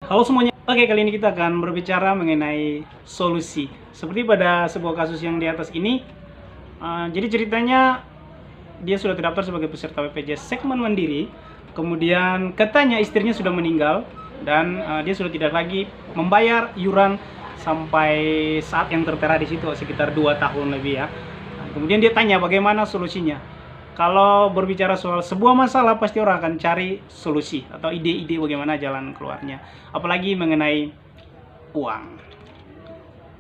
Halo semuanya. Oke, kali ini kita akan berbicara mengenai solusi. Seperti pada sebuah kasus yang di atas ini, jadi ceritanya dia sudah terdaftar sebagai peserta BPJS segmen mandiri. Kemudian katanya istrinya sudah meninggal dan dia sudah tidak lagi membayar iuran sampai saat yang tertera di situ sekitar 2 tahun lebih ya. Kemudian dia tanya bagaimana solusinya. Kalau berbicara soal sebuah masalah, pasti orang akan cari solusi atau ide-ide bagaimana jalan keluarnya. Apalagi mengenai uang.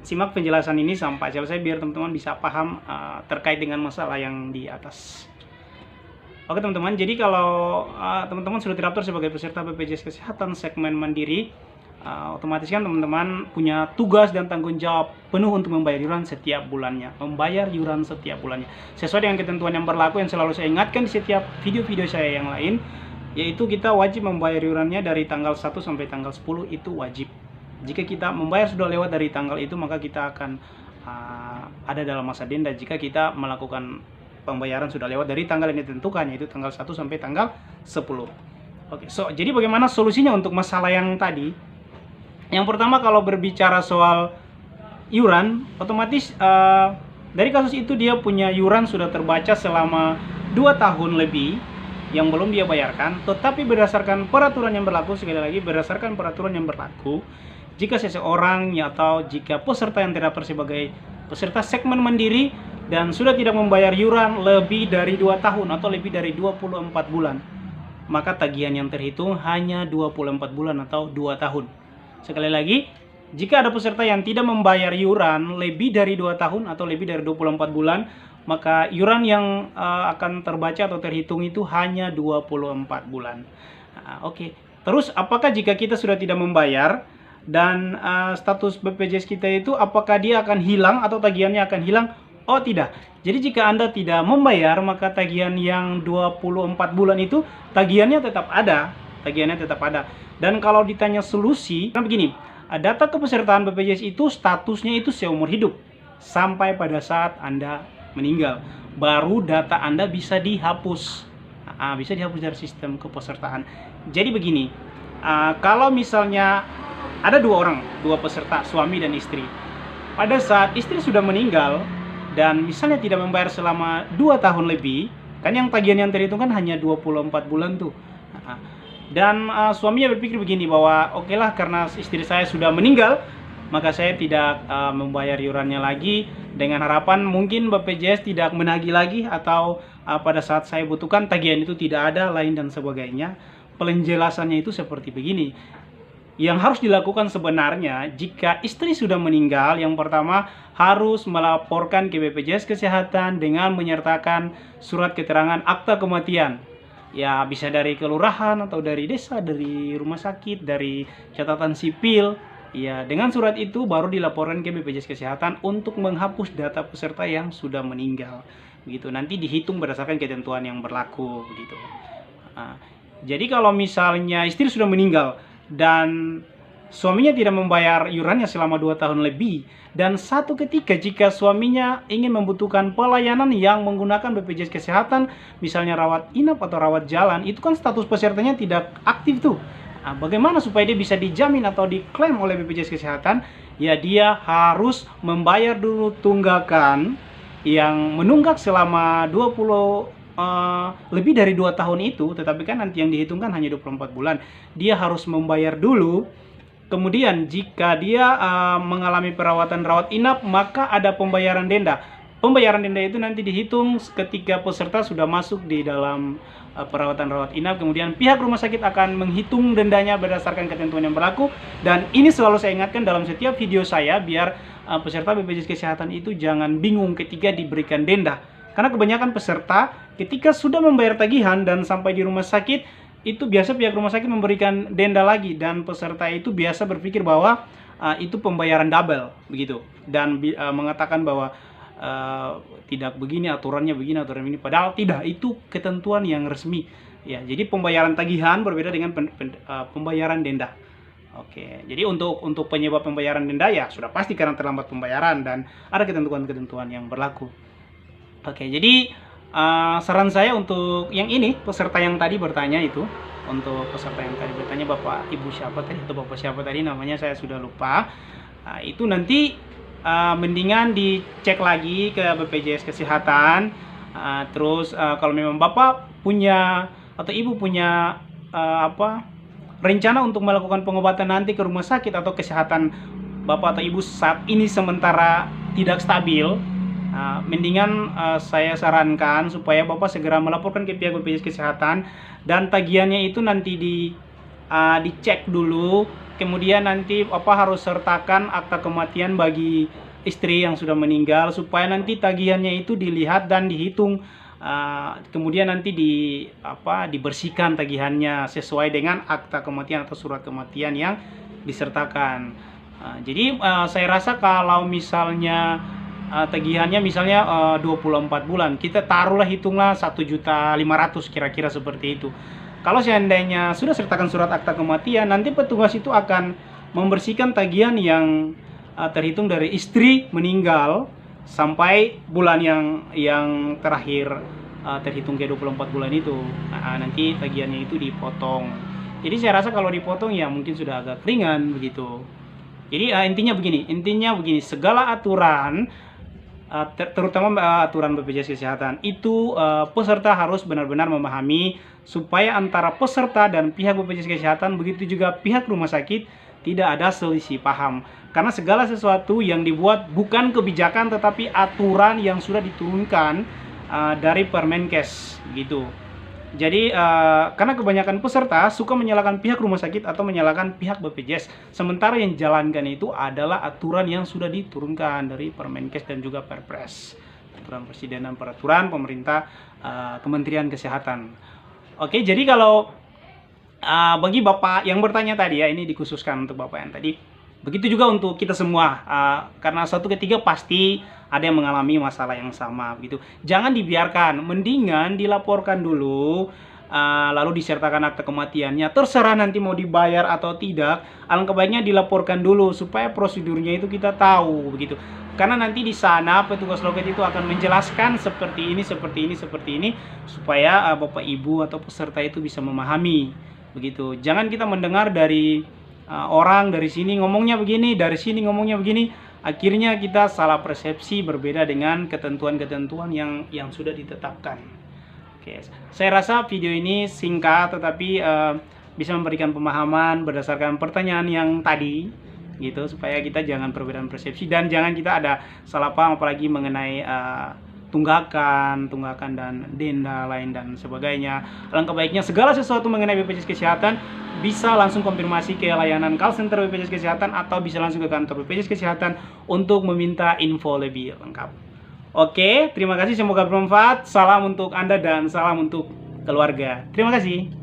Simak penjelasan ini sampai selesai biar teman-teman bisa paham terkait dengan masalah yang di atas. Oke teman-teman, jadi kalau teman-teman sudah terdaftar sebagai peserta BPJS Kesehatan segmen mandiri, otomatis kan teman-teman punya tugas dan tanggung jawab penuh untuk membayar iuran setiap bulannya. Sesuai dengan ketentuan yang berlaku yang selalu saya ingatkan di setiap video-video saya yang lain, yaitu kita wajib membayar iurannya dari tanggal 1 sampai tanggal 10 itu wajib. Jika kita membayar sudah lewat dari tanggal itu, maka kita akan ada dalam masa denda jika kita melakukan pembayaran sudah lewat dari tanggal yang ditentukan, yaitu tanggal 1 sampai tanggal 10. Oke, jadi bagaimana solusinya untuk masalah yang tadi? Yang pertama, kalau berbicara soal iuran, otomatis dari kasus itu dia punya iuran sudah terbaca selama 2 tahun lebih yang belum dia bayarkan. Tetapi berdasarkan peraturan yang berlaku, sekali lagi berdasarkan peraturan yang berlaku, jika seseorang atau jika peserta yang terdaftar sebagai peserta segmen mandiri dan sudah tidak membayar iuran lebih dari 2 tahun atau lebih dari 24 bulan, maka tagihan yang terhitung hanya 24 bulan atau 2 tahun. Sekali lagi, jika ada peserta yang tidak membayar iuran lebih dari 2 tahun atau lebih dari 24 bulan, maka iuran yang akan terbaca atau terhitung itu hanya 24 bulan. Oke. Terus, apakah jika kita sudah tidak membayar dan status BPJS kita itu, apakah dia akan hilang atau tagihannya akan hilang? Oh, tidak. Jadi jika Anda tidak membayar, maka tagihan yang 24 bulan itu tagihannya tetap ada. Dan kalau ditanya solusi, kan begini, data kepesertaan BPJS itu statusnya itu seumur hidup sampai pada saat Anda meninggal. Baru data Anda bisa dihapus. Bisa dihapus dari sistem kepesertaan. Jadi begini, kalau misalnya ada dua peserta, suami dan istri. Pada saat istri sudah meninggal dan misalnya tidak membayar selama 2 tahun lebih, kan yang tagihan yang terhitung kan hanya 24 bulan tuh. Dan suaminya berpikir begini bahwa oke lah, karena istri saya sudah meninggal, maka saya tidak membayar iurannya lagi, dengan harapan mungkin BPJS tidak menagih lagi, atau pada saat saya butuhkan tagihan itu tidak ada, lain dan sebagainya. Penjelasannya itu seperti begini. Yang harus dilakukan sebenarnya jika istri sudah meninggal, yang pertama harus melaporkan ke BPJS Kesehatan dengan menyertakan surat keterangan akta kematian. Ya, bisa dari kelurahan atau dari desa, dari rumah sakit, dari catatan sipil. Ya, dengan surat itu baru dilaporkan ke BPJS Kesehatan untuk menghapus data peserta yang sudah meninggal. Begitu, nanti dihitung berdasarkan ketentuan yang berlaku begitu. Jadi kalau misalnya istri sudah meninggal dan suaminya tidak membayar iurannya selama 2 tahun lebih, dan satu ketika jika suaminya ingin membutuhkan pelayanan yang menggunakan BPJS Kesehatan, misalnya rawat inap atau rawat jalan, itu kan status pesertanya tidak aktif tuh. Bagaimana supaya dia bisa dijamin atau diklaim oleh BPJS Kesehatan? Ya, dia harus membayar dulu tunggakan yang menunggak selama lebih dari 2 tahun itu, tetapi kan nanti yang dihitungkan hanya 24 bulan. Dia harus membayar dulu. Kemudian jika dia mengalami perawatan rawat inap, maka ada pembayaran denda. Pembayaran denda itu nanti dihitung ketika peserta sudah masuk di dalam perawatan rawat inap. Kemudian pihak rumah sakit akan menghitung dendanya berdasarkan ketentuan yang berlaku. Dan ini selalu saya ingatkan dalam setiap video saya, biar peserta BPJS Kesehatan itu jangan bingung ketika diberikan denda. Karena kebanyakan peserta ketika sudah membayar tagihan dan sampai di rumah sakit, itu biasa pihak rumah sakit memberikan denda lagi, dan peserta itu biasa berpikir bahwa itu pembayaran double begitu, dan mengatakan bahwa tidak begini aturannya, begini aturan ini, padahal tidak, itu ketentuan yang resmi ya. Jadi pembayaran tagihan berbeda dengan pembayaran denda. Oke, jadi untuk penyebab pembayaran denda ya sudah pasti karena terlambat pembayaran dan ada ketentuan-ketentuan yang berlaku. Oke, jadi saran saya untuk yang ini, peserta yang tadi bertanya itu, Untuk peserta yang tadi bertanya, Bapak Ibu siapa tadi atau Bapak siapa tadi namanya saya sudah lupa. Itu nanti mendingan dicek lagi ke BPJS Kesehatan. Terus kalau memang Bapak punya atau Ibu punya rencana untuk melakukan pengobatan nanti ke rumah sakit atau kesehatan Bapak atau Ibu saat ini sementara tidak stabil, mendingan saya sarankan supaya Bapak segera melaporkan ke pihak BPJS Kesehatan dan tagihannya itu nanti dicek dulu. Kemudian nanti Bapak harus sertakan akta kematian bagi istri yang sudah meninggal supaya nanti tagihannya itu dilihat dan dihitung. Kemudian nanti dibersihkan tagihannya sesuai dengan akta kematian atau surat kematian yang disertakan. Jadi saya rasa kalau misalnya tagihannya misalnya 24 bulan, kita taruhlah hitunglah 1.500.000 kira-kira seperti itu. Kalau seandainya sudah sertakan surat akta kematian, nanti petugas itu akan membersihkan tagihan yang terhitung dari istri meninggal sampai bulan yang terakhir terhitung ke 24 bulan itu. Nanti tagihannya itu dipotong. Jadi saya rasa kalau dipotong ya mungkin sudah agak ringan begitu. Jadi intinya begini, segala aturan terutama aturan BPJS Kesehatan itu peserta harus benar-benar memahami supaya antara peserta dan pihak BPJS Kesehatan, begitu juga pihak rumah sakit, tidak ada selisih paham. Karena segala sesuatu yang dibuat bukan kebijakan tetapi aturan yang sudah diturunkan dari Permenkes gitu. Jadi karena kebanyakan peserta suka menyalahkan pihak rumah sakit atau menyalahkan pihak BPJS, sementara yang jalankan itu adalah aturan yang sudah diturunkan dari Permenkes dan juga Perpres, aturan presiden dan peraturan pemerintah Kementerian Kesehatan. Oke, jadi kalau bagi Bapak yang bertanya tadi ya, ini dikhususkan untuk Bapak yang tadi. Begitu juga untuk kita semua, karena suatu ketika pasti ada yang mengalami masalah yang sama gitu. Jangan dibiarkan, mendingan dilaporkan dulu, lalu disertakan akta kematiannya. Terserah nanti mau dibayar atau tidak, alangkah baiknya dilaporkan dulu supaya prosedurnya itu kita tahu begitu. Karena nanti di sana petugas loket itu akan menjelaskan seperti ini supaya Bapak Ibu atau peserta itu bisa memahami begitu. Jangan kita mendengar dari orang dari sini ngomongnya begini, dari sini ngomongnya begini, akhirnya kita salah persepsi berbeda dengan ketentuan-ketentuan yang sudah ditetapkan. Oke, saya rasa video ini singkat tetapi bisa memberikan pemahaman berdasarkan pertanyaan yang tadi gitu, supaya kita jangan perbedaan persepsi dan jangan kita ada salah paham apalagi mengenai tunggakan dan denda lain dan sebagainya. Alangkah baiknya segala sesuatu mengenai BPJS Kesehatan bisa langsung konfirmasi ke layanan call center BPJS Kesehatan atau bisa langsung ke kantor BPJS Kesehatan untuk meminta info lebih lengkap. Oke, terima kasih, semoga bermanfaat. Salam untuk Anda dan salam untuk keluarga. Terima kasih.